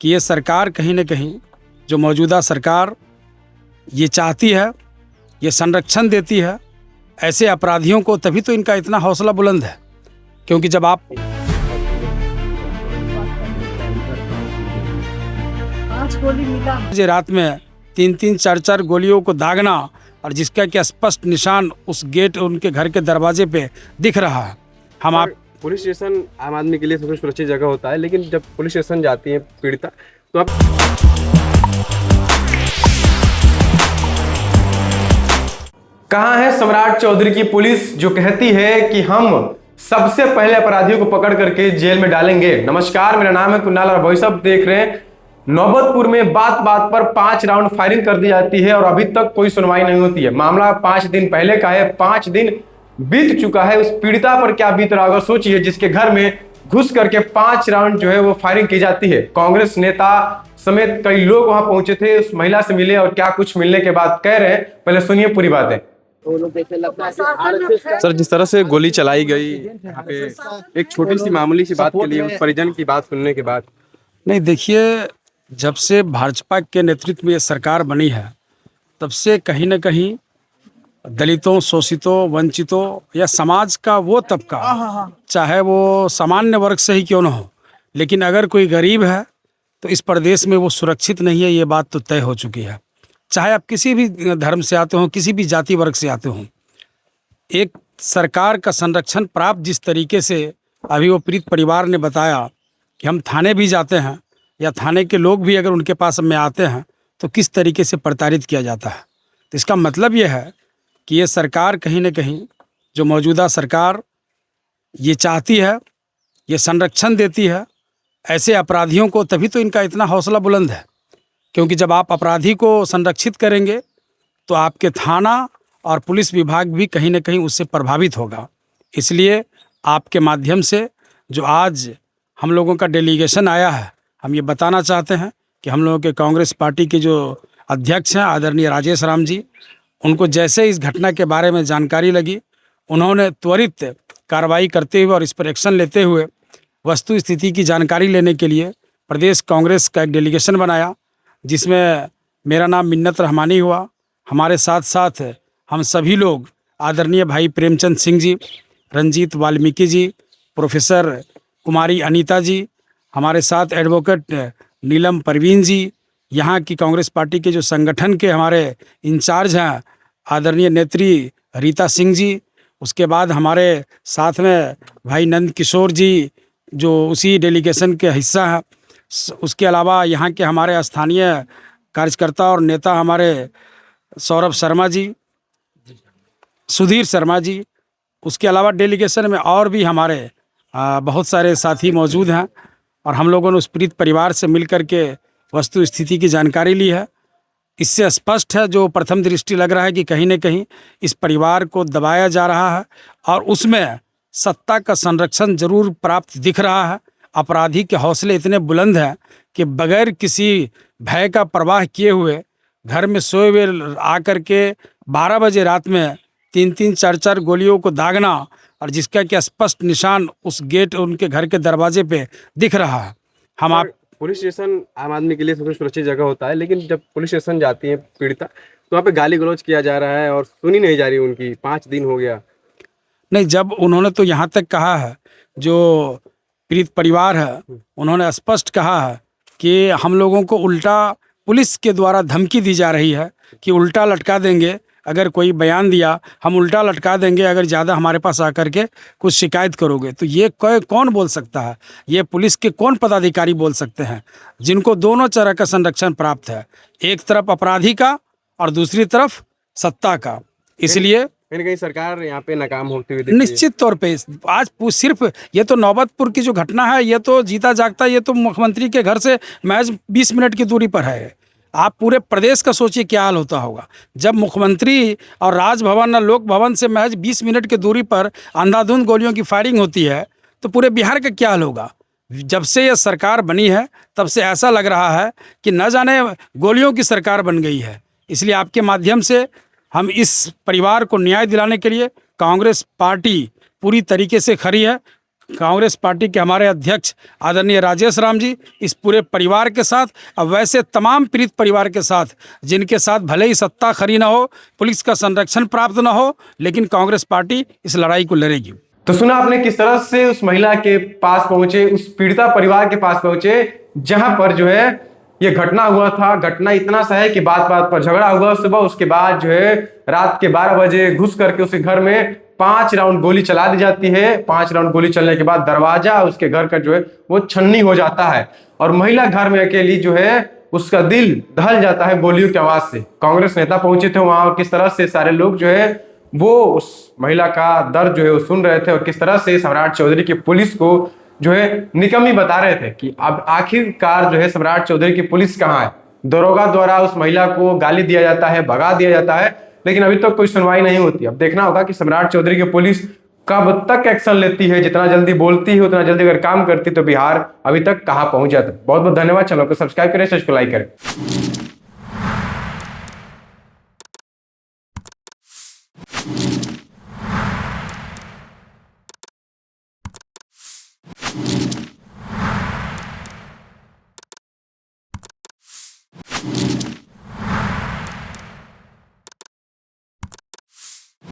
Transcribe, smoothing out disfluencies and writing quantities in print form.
कि ये सरकार कहीं न कहीं, जो मौजूदा सरकार ये चाहती है, ये संरक्षण देती है ऐसे अपराधियों को, तभी तो इनका इतना हौसला बुलंद है। क्योंकि जब आप रात में 3-3, 4-4 गोलियों को दागना, और जिसका कि स्पष्ट निशान उस गेट, उनके घर के दरवाजे पे दिख रहा है। हम आप पुलिस स्टेशन आम आदमी के लिए सबसे सुरक्षित जगह होता है, लेकिन जब पुलिस स्टेशन जाती है पीड़िता तो आप कहाँ है सम्राट चौधरी की पुलिस जो कहती है कि हम सबसे पहले अपराधियों को पकड़ करके जेल में डालेंगे। नमस्कार, मेरा नाम है कुणाल और भाई साहब देख रहे हैं। नौबतपुर में बात बात पर 5 राउंड फायरिंग कर दी जाती है और अभी तक कोई सुनवाई नहीं होती है। मामला 5 दिन पहले का है, 5 दिन बीत चुका है। उस पीड़िता पर क्या बीत रहा होगा सोचिए, जिसके घर में घुस करके 5 राउंड जो है वो फायरिंग की जाती है। कांग्रेस नेता समेत कई लोग वहां पहुंचे थे, उस महिला से मिले और क्या कुछ मिलने के बाद कह रहे हैं, पहले सुनिए पूरी बातें। सर, जिस तरह से गोली चलाई गई यहाँ पे, एक छोटी सी मामूली सी बात के लिए उस परिजन की बात सुनने के बाद। नहीं, देखिए, जब से भाजपा के नेतृत्व में ये सरकार बनी है, तब से कहीं न कहीं दलितों, शोषितों, वंचितों या समाज का वो तबका, चाहे वो सामान्य वर्ग से ही क्यों न हो, लेकिन अगर कोई गरीब है तो इस प्रदेश में वो सुरक्षित नहीं है, ये बात तो तय हो चुकी है। चाहे आप किसी भी धर्म से आते हो, किसी भी जाति वर्ग से आते हो, एक सरकार का संरक्षण प्राप्त जिस तरीके से अभी वो पीड़ित परिवार ने बताया कि हम थाने भी जाते हैं या थाने के लोग भी अगर उनके पास में आते हैं तो किस तरीके से प्रताड़ित किया जाता है। तो इसका मतलब ये है कि ये सरकार कहीं न कहीं, जो मौजूदा सरकार ये चाहती है, ये संरक्षण देती है ऐसे अपराधियों को, तभी तो इनका इतना हौसला बुलंद है। क्योंकि जब आप अपराधी को संरक्षित करेंगे तो आपके थाना और पुलिस विभाग भी कहीं न कहीं उससे प्रभावित होगा। इसलिए आपके माध्यम से जो आज हम लोगों का डेलीगेशन आया है, हम ये बताना चाहते हैं कि हम लोगों के कांग्रेस पार्टी के जो अध्यक्ष हैं आदरणीय राजेश राम जी, उनको जैसे इस घटना के बारे में जानकारी लगी, उन्होंने त्वरित कार्रवाई करते हुए और इस पर एक्शन लेते हुए वस्तु स्थिति की जानकारी लेने के लिए प्रदेश कांग्रेस का एक डेलीगेशन बनाया, जिसमें मेरा नाम मिन्नत रहमानी हुआ। हमारे साथ साथ हम सभी लोग आदरणीय भाई प्रेमचंद सिंह जी, रंजीत वाल्मीकि जी, प्रोफेसर कुमारी अनीता जी, हमारे साथ एडवोकेट नीलम परवीन जी, यहाँ की कांग्रेस पार्टी के जो संगठन के हमारे इंचार्ज हैं आदरणीय नेत्री रीता सिंह जी, उसके बाद हमारे साथ में भाई नंद किशोर जी जो उसी डेलीगेशन के हिस्सा हैं। उसके अलावा यहाँ के हमारे स्थानीय कार्यकर्ता और नेता हमारे सौरभ शर्मा जी, सुधीर शर्मा जी, उसके अलावा डेलीगेशन में और भी हमारे बहुत सारे साथी मौजूद हैं और हम लोगों ने उस पीड़ित परिवार से मिल कर के वस्तु स्थिति की जानकारी ली है। इससे स्पष्ट है, जो प्रथम दृष्टि लग रहा है कि कहीं न कहीं इस परिवार को दबाया जा रहा है और उसमें सत्ता का संरक्षण जरूर प्राप्त दिख रहा है। अपराधी के हौसले इतने बुलंद हैं कि बगैर किसी भय का परवाह किए हुए घर में सोए हुए आकर के 12 बजे रात में 3-3, 4-4 गोलियों को दागना, और जिसका कि स्पष्ट निशान उस गेट, उनके घर के दरवाजे पे दिख रहा है। हम आप पुलिस स्टेशन आम आदमी के लिए सबसे सुरक्षित जगह होता है, लेकिन जब पुलिस स्टेशन जाती है पीड़िता तो वहाँ पे गाली गलौज किया जा रहा है और सुनी नहीं जा रही उनकी। 5 दिन हो गया। नहीं, जब उन्होंने तो यहाँ तक कहा है, जो पीड़ित परिवार है उन्होंने स्पष्ट कहा है कि हम लोगों को उल्टा पुलिस के द्वारा धमकी दी जा रही है कि उल्टा लटका देंगे, अगर कोई बयान दिया हम उल्टा लटका देंगे, अगर ज़्यादा हमारे पास आकर के कुछ शिकायत करोगे। तो ये कौन बोल सकता है? ये पुलिस के कौन पदाधिकारी बोल सकते हैं जिनको दोनों तरह का संरक्षण प्राप्त है, एक तरफ अपराधी का और दूसरी तरफ सत्ता का। इसलिए कहीं कहीं सरकार यहाँ पे नाकाम होती हुई दिखती है। निश्चित तौर पे आज सिर्फ ये तो नौबतपुर की जो घटना है, ये तो जीता जागता, ये तो मुख्यमंत्री के घर से महज 20 मिनट की दूरी पर है। आप पूरे प्रदेश का सोचिए क्या हाल होता होगा जब मुख्यमंत्री और राजभवन और लोक भवन से महज 20 मिनट की दूरी पर अंधाधुंध गोलियों की फायरिंग होती है, तो पूरे बिहार का क्या हाल होगा। जब से ये सरकार बनी है तब से ऐसा लग रहा है कि न जाने गोलियों की सरकार बन गई है। इसलिए आपके माध्यम से हम इस परिवार को न्याय दिलाने के लिए कांग्रेस पार्टी पूरी तरीके से खड़ी है। कांग्रेस पार्टी के हमारे अध्यक्ष आदरणीय राजेश राम जी इस पूरे परिवार के साथ, अब वैसे तमाम पीड़ित परिवार के साथ जिनके साथ भले ही सत्ता खरी न हो, पुलिस का संरक्षण प्राप्त न हो, लेकिन कांग्रेस पार्टी इस लड़ाई को लड़ेगी। तो सुना आपने किस तरह से उस महिला के पास पहुंचे, उस पीड़िता परिवार के पास पहुंचे जहां पर जो है ये घटना हुआ था। घटना इतना सा है कि बात बात पर झगड़ा हुआ सुबह, उसके बाद जो है रात के 12 बजे घुस करके उसके घर में 5 राउंड गोली चला दी जाती है। 5 राउंड गोली चलने के बाद दरवाजा उसके घर का जो है वो छन्नी हो जाता है और महिला घर में अकेली जो है उसका दिल दहल जाता है गोलियों की आवाज से। कांग्रेस नेता पहुंचे थे वहां और किस तरह से सारे लोग जो है वो उस महिला का दर्द जो है वो सुन रहे थे और किस तरह से सम्राट चौधरी की पुलिस को जो है निकम्मी बता रहे थे कि अब आखिरकार जो है सम्राट चौधरी की पुलिस कहाँ है। दरोगा द्वारा उस महिला को गाली दिया जाता है, भगा दिया जाता है, लेकिन अभी तक कोई सुनवाई नहीं होती। अब देखना होगा कि सम्राट चौधरी की पुलिस कब तक एक्शन लेती है। जितना जल्दी बोलती है उतना जल्दी अगर काम करती तो बिहार अभी तक कहाँ पहुंच जाता। बहुत बहुत धन्यवाद। चैनल को सब्सक्राइब करें, को लाइक करें।